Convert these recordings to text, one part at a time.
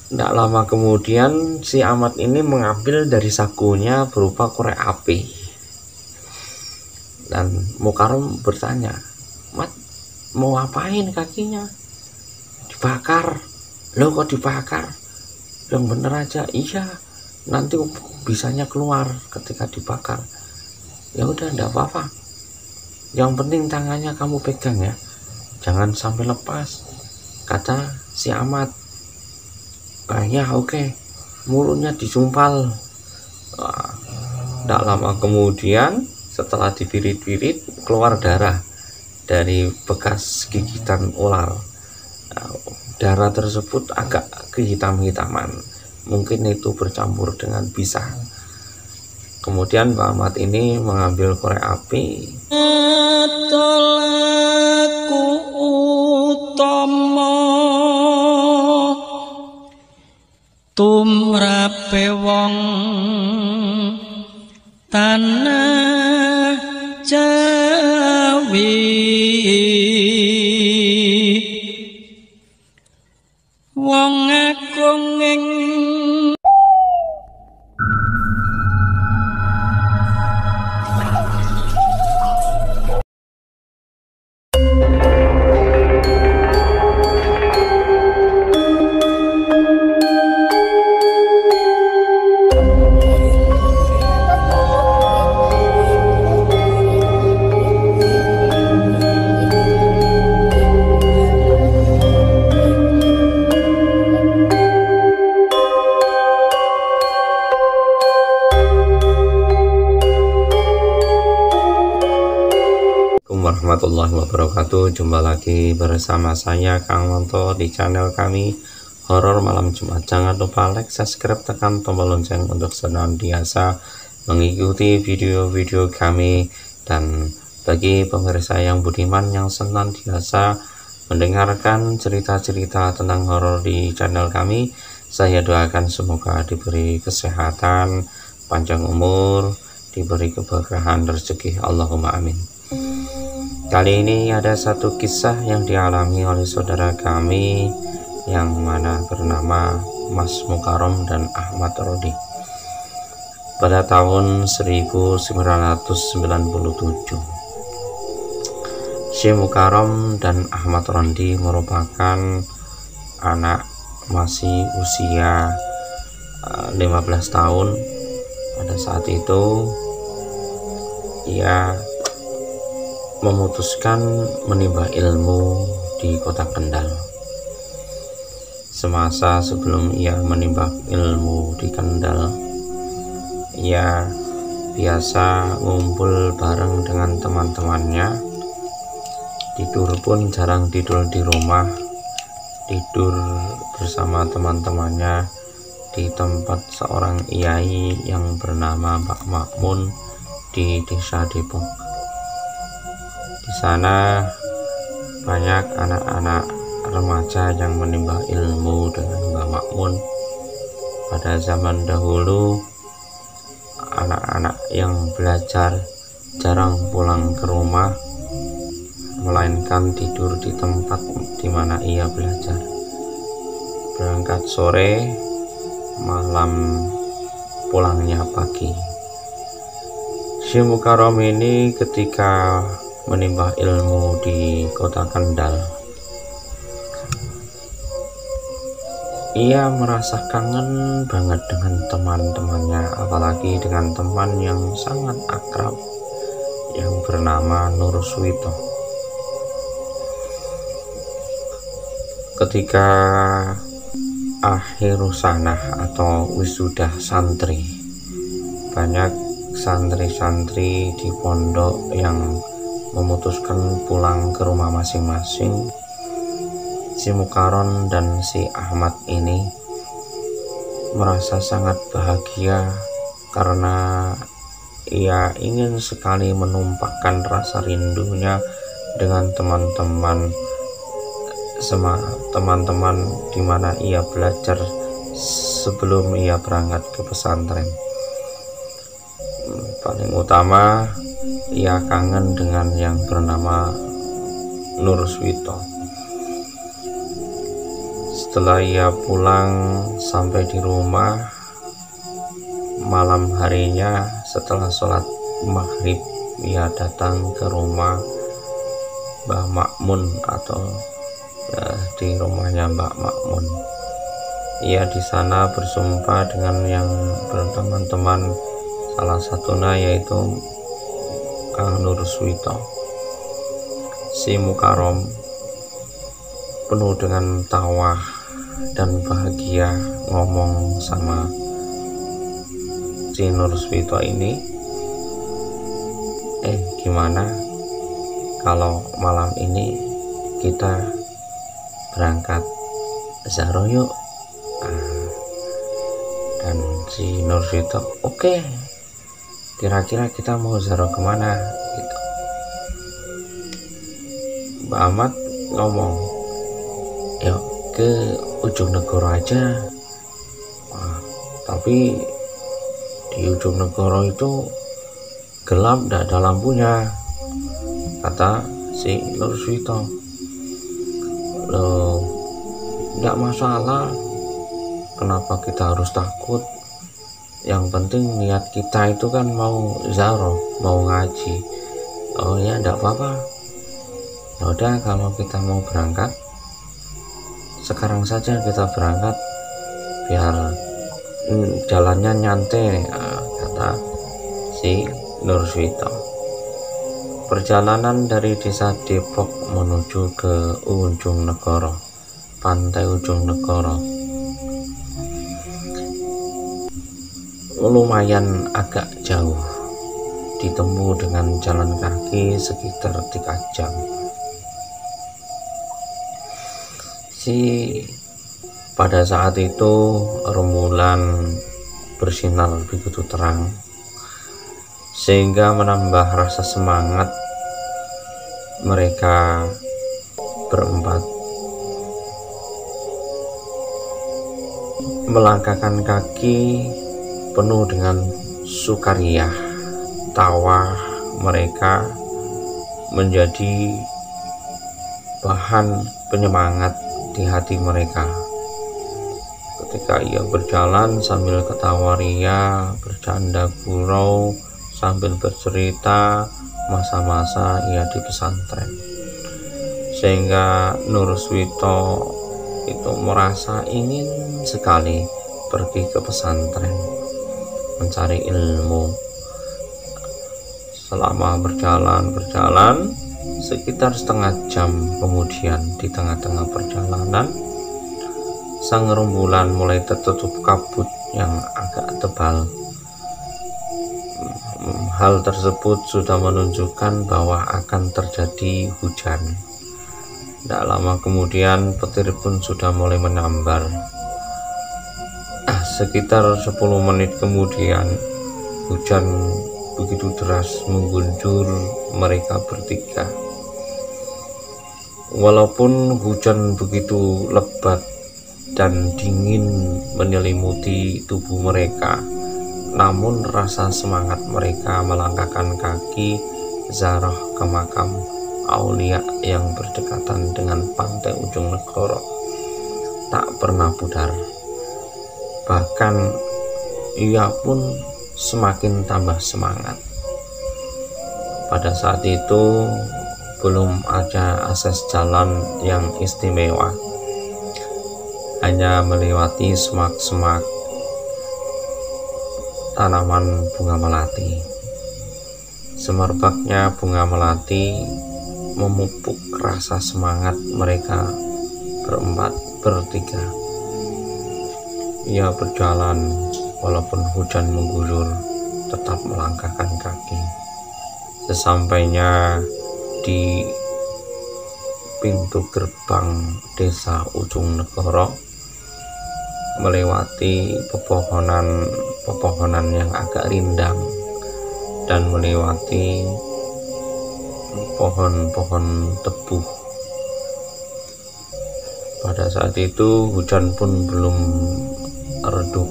Tidak lama kemudian si Ahmad ini mengambil dari sakunya berupa korek api. Dan Mukarram bertanya, "Mat, mau apain kakinya?" "Dibakar." "Loh kok dibakar?" "Yang bener aja." "Iya, nanti bisanya keluar ketika dibakar." "Ya udah, enggak apa-apa. Yang penting tangannya kamu pegang ya. Jangan sampai lepas," kata si Ahmad. "Ya oke." Mulutnya disumpal. Tidak lama kemudian setelah dibirit-birit keluar darah dari bekas gigitan ular. Darah tersebut agak kehitam-hitaman, mungkin itu bercampur dengan bisa. Kemudian Pak Ahmad ini mengambil korek api. Tolaku utama tumrape wong tanah Jawi, wong agung ing Warahmatullahi wabarakatuh. Jumpa lagi bersama saya Kang Monto di channel kami Horor Malam Jumat. Jangan lupa like, subscribe, tekan tombol lonceng untuk senantiasa mengikuti video-video kami. Dan bagi pemirsa yang budiman yang senantiasa mendengarkan cerita-cerita tentang horor di channel kami, saya doakan semoga diberi kesehatan, panjang umur, diberi keberkahan rezeki, Allahumma amin. Kali ini ada satu kisah yang dialami oleh saudara kami yang mana bernama Mas Mukarram dan Ahmad Rodi. Pada tahun 1997, Syekh Mukarram dan Ahmad Rodi merupakan anak masih usia 15 tahun. Pada saat itu ia memutuskan menimba ilmu di kota Kendal. Semasa sebelum ia menimba ilmu di Kendal, ia biasa ngumpul bareng dengan teman-temannya. Tidur pun jarang tidur di rumah, tidur bersama teman-temannya di tempat seorang Iyai yang bernama Mbak Makmun di Desa Depok. Di sana banyak anak-anak remaja yang menimba ilmu dengan Mbak Makmun. Pada zaman dahulu, anak-anak yang belajar jarang pulang ke rumah, melainkan tidur di tempat di mana ia belajar. Berangkat sore, malam pulangnya pagi. Syekh Mukarram ini ketika menimba ilmu di kota Kendal, ia merasa kangen banget dengan teman-temannya, apalagi dengan teman yang sangat akrab yang bernama Nur Suwito. Ketika akhir sanah atau wisuda santri, banyak santri-santri di pondok yang memutuskan pulang ke rumah masing-masing. Si Mukarram dan si Ahmad ini merasa sangat bahagia karena ia ingin sekali menumpahkan rasa rindunya dengan teman-teman di mana ia belajar sebelum ia berangkat ke pesantren. Paling utama, ia kangen dengan yang bernama Nur Suwito. Setelah ia pulang sampai di rumah, malam harinya setelah sholat maghrib, ia datang ke rumah Mbah Makmun atau di rumahnya Mbak Makmun. Ia di sana bersumpah dengan yang berteman-teman, salah satunya yaitu Kang Nur Suwito. Si Mukarom penuh dengan tawa dan bahagia ngomong sama si Nur Suwito ini, gimana kalau malam ini kita berangkat zaro yuk. Dan si Nur Suwito, oke, kira-kira kita mau zaro kemana gitu. Mbak Ahmad ngomong, yuk ke ujung negoro aja. Tapi di ujung negoro itu gelap, tidak ada lampunya, kata si Nur Suwito. Loh, tidak masalah, kenapa kita harus takut? Yang penting niat kita itu kan mau zaro, mau ngaji. Oh ya, tidak apa-apa. Udah, kalau kita mau berangkat sekarang saja kita berangkat, biar jalannya nyantai, kata si Nur Suwito. Perjalanan dari desa Depok menuju ke ujung negoro, pantai ujung negoro, lumayan agak jauh, ditempuh dengan jalan kaki sekitar 3 jam. Pada saat itu rembulan bersinar begitu terang, sehingga menambah rasa semangat mereka berempat melangkahkan kaki penuh dengan sukaria. Tawa mereka menjadi bahan penyemangat di hati mereka. Ketika ia berjalan sambil ketawa ria, bercanda gurau, sambil bercerita masa-masa ia di pesantren, sehingga Nur Suwito itu merasa ingin sekali pergi ke pesantren mencari ilmu. Selama berjalan sekitar setengah jam kemudian, di tengah-tengah perjalanan sang rembulan mulai tertutup kabut yang agak tebal. Hal tersebut sudah menunjukkan bahwa akan terjadi hujan. Tidak lama kemudian petir pun sudah mulai menyambar. Sekitar 10 menit kemudian hujan begitu deras menggunjur mereka bertiga. Walaupun hujan begitu lebat dan dingin menyelimuti tubuh mereka, namun rasa semangat mereka melangkahkan kaki ziarah ke makam aulia yang berdekatan dengan pantai ujung negoro tak pernah pudar. Bahkan ia pun semakin tambah semangat. Pada saat itu belum ada akses jalan yang istimewa, hanya melewati semak-semak tanaman bunga melati. Semerbaknya bunga melati memupuk rasa semangat mereka bertiga. Ia berjalan walaupun hujan mengguyur, tetap melangkahkan kaki. Sesampainya di pintu gerbang desa Ujung Negoro, melewati pepohonan yang agak rindang dan melewati pohon-pohon tebu. Pada saat itu hujan pun belum redup,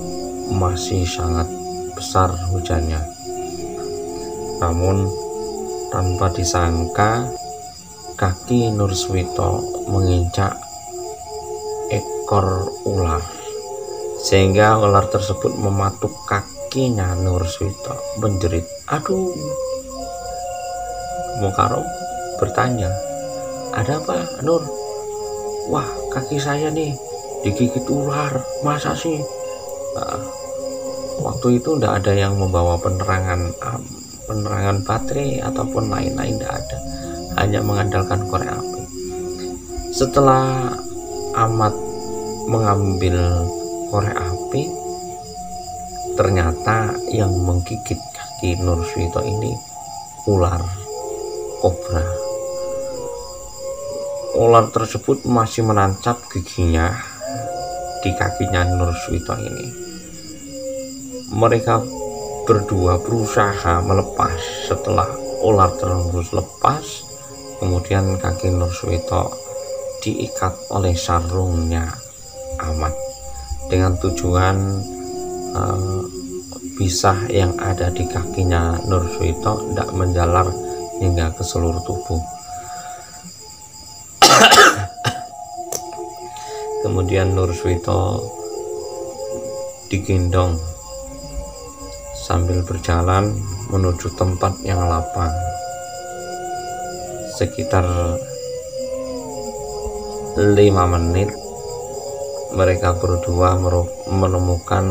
masih sangat besar hujannya. Namun tanpa disangka kaki Nur Suwito menginjak seekor ular, sehingga ular tersebut mematuk kakinya Nurswito menjerit. Aduh. Mukarram bertanya, ada apa Nur? Wah, kaki saya nih digigit ular, masa sih? Waktu itu tidak ada yang membawa penerangan baterai ataupun lain-lain, tidak ada, hanya mengandalkan korek api. Setelah Ahmad mengambil korek api, ternyata yang menggigit kaki Nurswito ini ular kobra. Ular tersebut masih menancap giginya di kakinya Nurswito ini. Mereka berdua berusaha melepas. Setelah ular tersebut lepas, kemudian kaki Nurswito diikat oleh sarungnya Ahmad dengan tujuan bisah yang ada di kakinya Nurswito tidak menjalar hingga ke seluruh tubuh. Kemudian Nurswito digendong sambil berjalan menuju tempat yang lapang. Sekitar 5 menit mereka berdua menemukan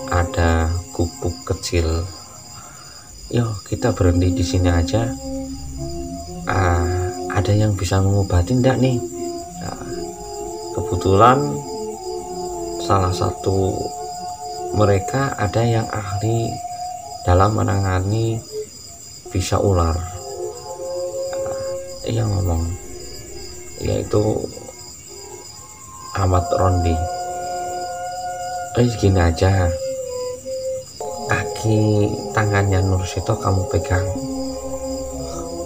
ada gubuk kecil. Yo, kita berhenti di sini aja. Ada yang bisa mengobati enggak nih? Kebetulan salah satu mereka ada yang ahli dalam menangani bisa ular. Yang ngomong yaitu Ahmad Rondi. Gini aja, kaki tangannya Nurswito kamu pegang,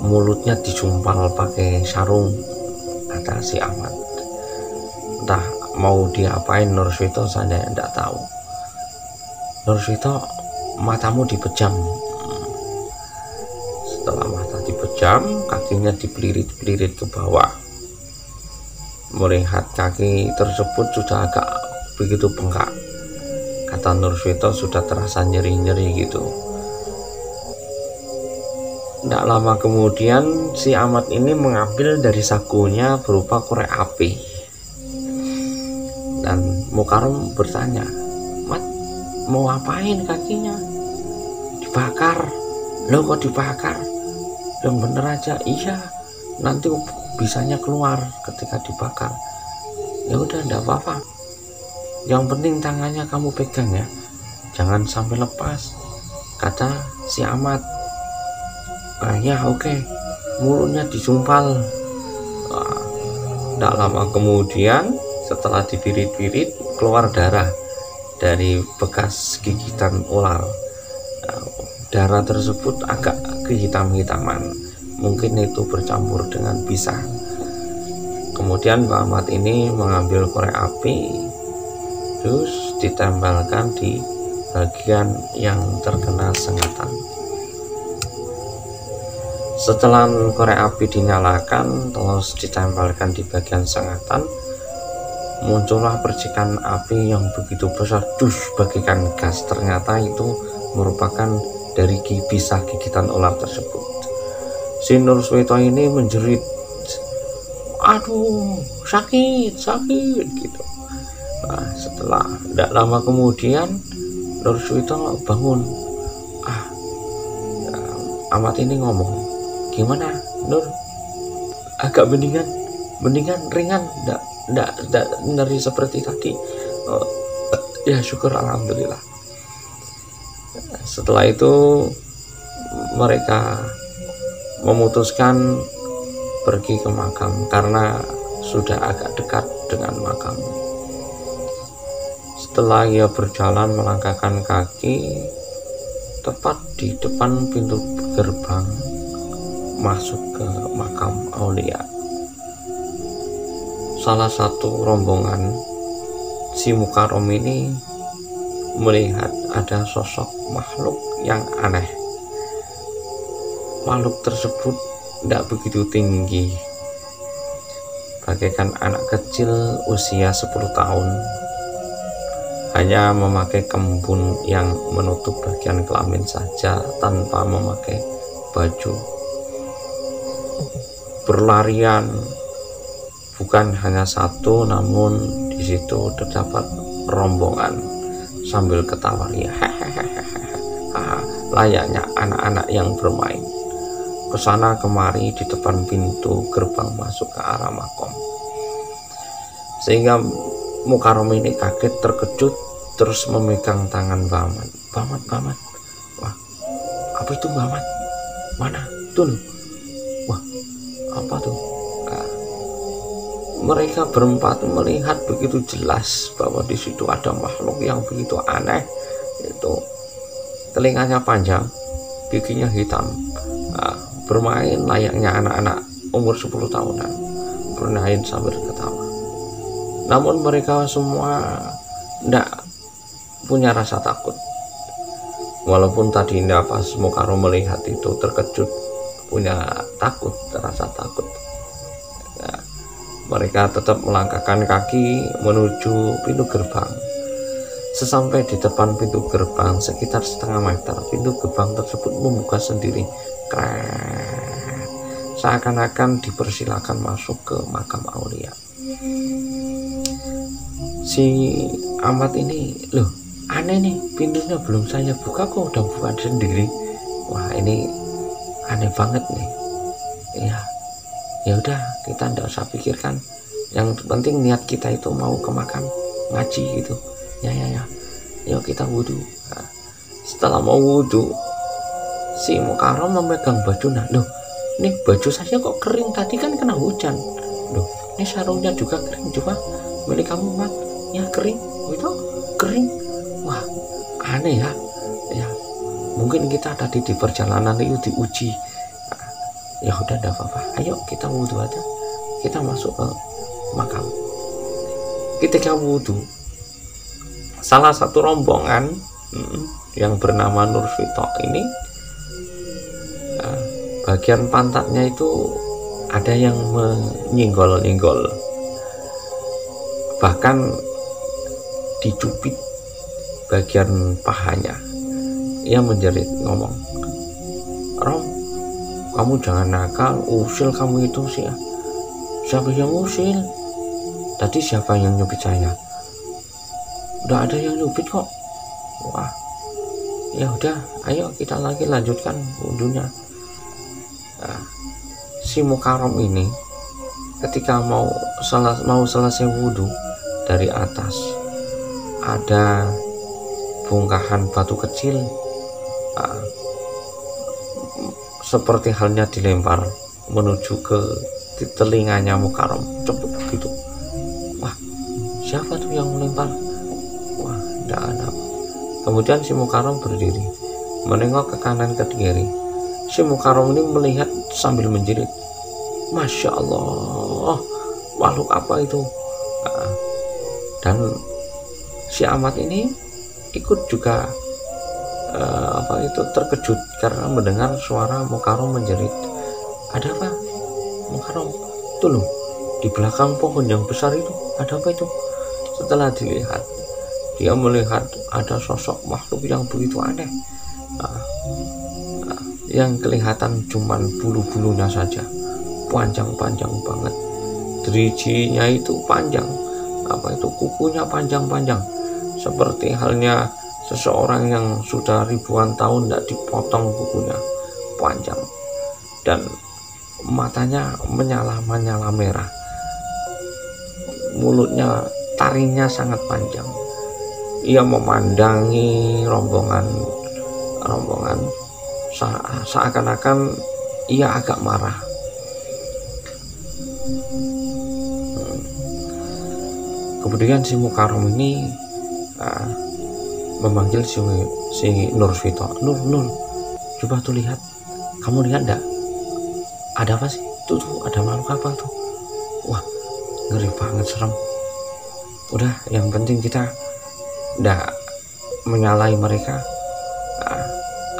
mulutnya disumpal pakai sarung, kata si Ahmad. Entah mau diapain Nurswito, saya tidak tahu. Nurswito, matamu dipejam. Setelah mata dipejam, kakinya dipelirit-pelirit ke bawah. Melihat kaki tersebut sudah agak begitu bengkak, kata Nurswito sudah terasa nyeri-nyeri gitu. Tidak lama kemudian si Ahmad ini mengambil dari sakunya berupa korek api. Dan Mukarram bertanya, Mat, mau apain kakinya? Dibakar. Loh, kok dibakar? Yang bener aja. Iya, nanti bisanya keluar ketika dibakar. Ya udah, enggak apa-apa. Yang penting tangannya kamu pegang ya, jangan sampai lepas, kata si Ahmad. Ya oke. Mulutnya disumpal. Tidak lama kemudian setelah dipirit-pirit keluar darah dari bekas gigitan ular. Darah tersebut agak kehitam-hitaman, mungkin itu bercampur dengan bisa. Kemudian Pak Ahmad ini mengambil korek api, terus ditempelkan di bagian yang terkena sengatan. Setelah korek api dinyalakan terus ditempelkan di bagian sengatan, muncullah percikan api yang begitu besar, bagaikan gas. Ternyata itu merupakan dari bisa gigitan ular tersebut. Si Nurswito ini menjerit, aduh sakit gitu. Setelah tidak lama kemudian Nurswito bangun. Ahmad ini ngomong, gimana Nur, agak mendingan ringan, enggak nyeri seperti tadi? Ya syukur, alhamdulillah. Setelah itu mereka memutuskan pergi ke makam karena sudah agak dekat dengan makam. Setelah ia berjalan melangkahkan kaki tepat di depan pintu gerbang masuk ke makam Aulia, salah satu rombongan si Mukarram ini melihat ada sosok makhluk yang aneh. Makhluk tersebut tidak begitu tinggi, bagaikan anak kecil usia 10 tahun, hanya memakai kembun yang menutup bagian kelamin saja tanpa memakai baju. Berlarian bukan hanya satu, namun di situ terdapat rombongan sambil ketawa ria, layaknya anak-anak yang bermain kesana kemari di depan pintu gerbang masuk ke arah makom. Sehingga Mukarram ini kaget, terkejut, terus memegang tangan Baman. Baman, wah, apa itu Baman? Mana? Tuh, wah, apa tuh? Nah, mereka berempat melihat begitu jelas bahwa di situ ada makhluk yang begitu aneh. Itu telinganya panjang, giginya hitam, bermain layaknya anak-anak umur 10 tahunan, bermain sambil ketawa. Namun mereka semua tidak punya rasa takut. Walaupun tadi pas Mukarram melihat itu terkejut, punya takut, rasa takut. Ya, mereka tetap melangkahkan kaki menuju pintu gerbang. Sesampai di depan pintu gerbang sekitar setengah meter, pintu gerbang tersebut membuka sendiri. Seakan-akan dipersilakan masuk ke makam aulia. Si Ahmad ini, loh, aneh nih, pintunya belum saya buka kok udah buka sendiri. Wah, ini aneh banget nih. Ya udah, kita ndak usah pikirkan. Yang penting niat kita itu mau ke makam ngaji gitu. Ya. Yuk kita wudhu. Nah, setelah mau wudhu, si Mukarram memegang baju. Nah, loh, ini baju saya kok kering, tadi kan kena hujan. Loh, ini sarungnya juga kering, coba milik kamu Mat. Ya kering, itu kering. Wah, aneh ya. Ya, mungkin kita tadi di perjalanan itu diuji. Nah, ya udah, enggak apa-apa. Ayo kita wudhu aja. Kita masuk ke makam. Ketika wudhu, salah satu rombongan yang bernama Nurfito ini, bagian pantatnya itu ada yang menyinggol-nyinggol, bahkan dicubit bagian pahanya. Ia menjerit, ngomong, "Rom, kamu jangan nakal, usil kamu itu sih ya." "Siapa yang usil? Tadi siapa yang nyubit saya?" "Udah ada yang nyubit kok." "Wah, ya udah, ayo kita lagi lanjutkan wudhunya." Nah, si Mukarram ini ketika mau selesai wudhu, dari atas ada bongkahan batu kecil, seperti halnya dilempar menuju ke telinganya Mukarram. Cepet gitu. Wah, siapa tuh yang melempar? Wah, tidak ada. Kemudian si Mukarram berdiri, menengok ke kanan ke kiri. Si Mukarram ini melihat sambil menjerit, "Masya Allah, makhluk apa itu?" Dan si Ahmad ini ikut juga terkejut karena mendengar suara Mukarram menjerit. "Ada apa, Mukarram?" "Tuh loh, di belakang pohon yang besar itu, ada apa itu?" Setelah dilihat, dia melihat ada sosok makhluk yang begitu aneh. Yang kelihatan cuman bulu-bulunya saja, panjang-panjang banget. Dirijinya itu panjang, kukunya panjang-panjang, seperti halnya seseorang yang sudah ribuan tahun tidak dipotong kukunya, panjang. Dan matanya menyala-menyala merah, mulutnya, taringnya sangat panjang. Ia memandangi rombongan seakan-akan ia agak marah. Kemudian si Mukarram ini memanggil si Nurfito. Nur, coba tuh lihat. Kamu lihat enggak? Ada apa sih? Tuh ada makhluk apa tuh? Wah, ngeri banget, serem. Udah, yang penting kita enggak menyalahi mereka.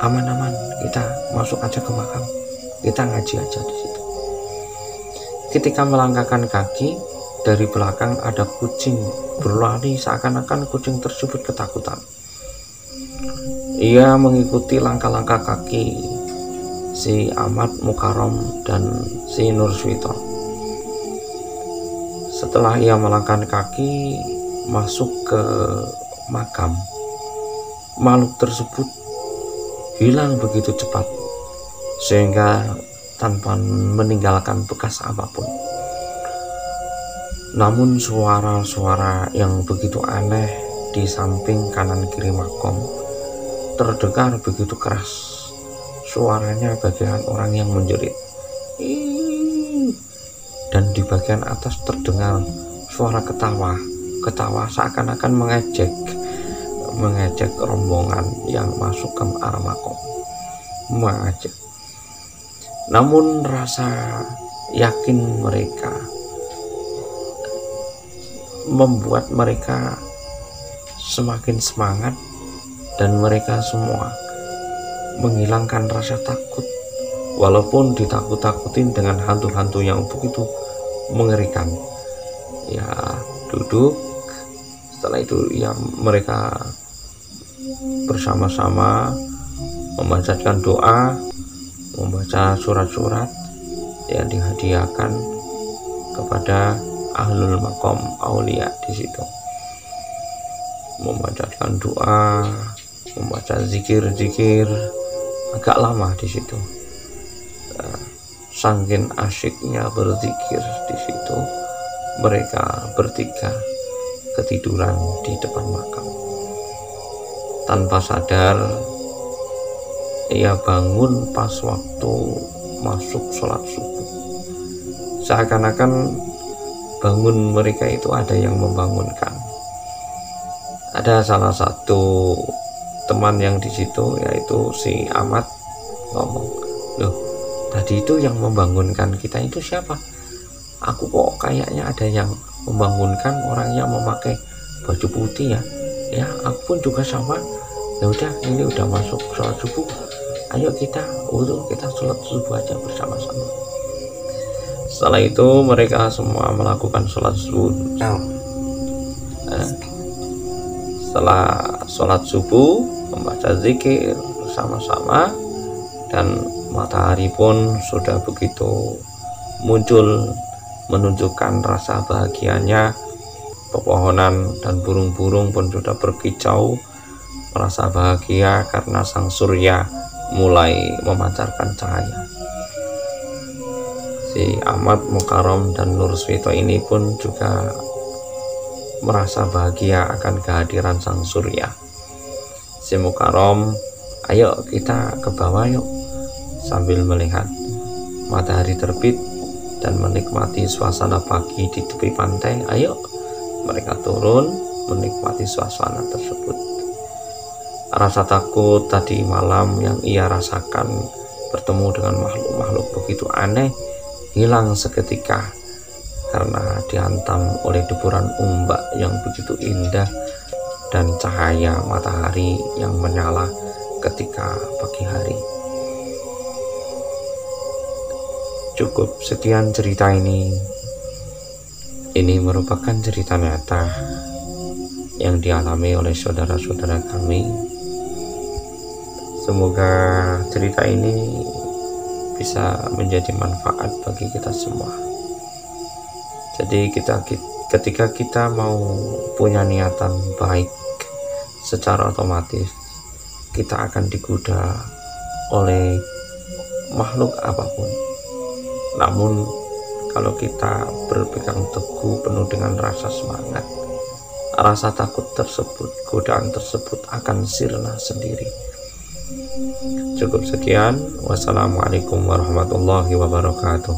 Aman-aman, kita masuk aja ke makam, kita ngaji aja di situ. Ketika melangkahkan kaki, dari belakang ada kucing berlari seakan-akan kucing tersebut ketakutan. Ia mengikuti langkah-langkah kaki si Ahmad Mukarram dan si Nurswito. Setelah ia melangkahkan kaki masuk ke makam, makhluk tersebut hilang begitu cepat sehingga tanpa meninggalkan bekas apapun. Namun suara-suara yang begitu aneh di samping kanan kiri makam terdengar begitu keras. Suaranya bagian orang yang menjerit. Dan di bagian atas terdengar suara ketawa seakan-akan mengejek rombongan yang masuk ke arah makam. Mengejek. Namun rasa yakin mereka membuat mereka semakin semangat dan mereka semua menghilangkan rasa takut walaupun ditakut-takutin dengan hantu-hantu yang begitu mengerikan. Ya, duduk. Setelah itu ya mereka bersama-sama membacakan doa, membaca surat-surat yang dihadiahkan kepada ahlul maqam aulia di situ, membacakan doa, membaca zikir-zikir agak lama di situ. Saking asyiknya berzikir di situ, mereka bertiga ketiduran di depan makam. Tanpa sadar ia bangun pas waktu masuk sholat subuh. Seakan-akan bangun mereka itu ada yang membangunkan. Ada salah satu teman yang di situ, yaitu si Ahmad, ngomong, "Loh, tadi itu yang membangunkan kita itu siapa? Aku kok kayaknya ada yang membangunkan orang yang memakai baju putih ya. Ya, aku pun juga sama. Ya udah, ini udah masuk sholat subuh. Ayo kita sholat subuh aja bersama-sama." Setelah itu mereka semua melakukan sholat subuh. Setelah sholat subuh, membaca zikir bersama-sama, dan matahari pun sudah begitu muncul menunjukkan rasa bahagianya. Pepohonan dan burung-burung pun sudah berkicau merasa bahagia karena sang surya mulai memancarkan cahaya. Si Ahmad Mukarram dan Nurswito ini pun juga merasa bahagia akan kehadiran sang surya. Si Mukarram, "Ayo kita ke bawah yuk," sambil melihat matahari terbit dan menikmati suasana pagi di tepi pantai. Ayo mereka turun menikmati suasana tersebut. Rasa takut tadi malam yang ia rasakan bertemu dengan makhluk-makhluk begitu aneh hilang seketika karena dihantam oleh deburan ombak yang begitu indah dan cahaya matahari yang menyala ketika pagi hari. Cukup sekian cerita ini. Ini merupakan cerita nyata yang dialami oleh saudara-saudara kami. Semoga cerita ini bisa menjadi manfaat bagi kita semua. Jadi ketika kita mau punya niatan baik, secara otomatis kita akan digoda oleh makhluk apapun. Namun kalau kita berpegang teguh penuh dengan rasa semangat, rasa takut tersebut, godaan tersebut akan sirna sendiri. Cukup sekian. Wassalamualaikum warahmatullahi wabarakatuh.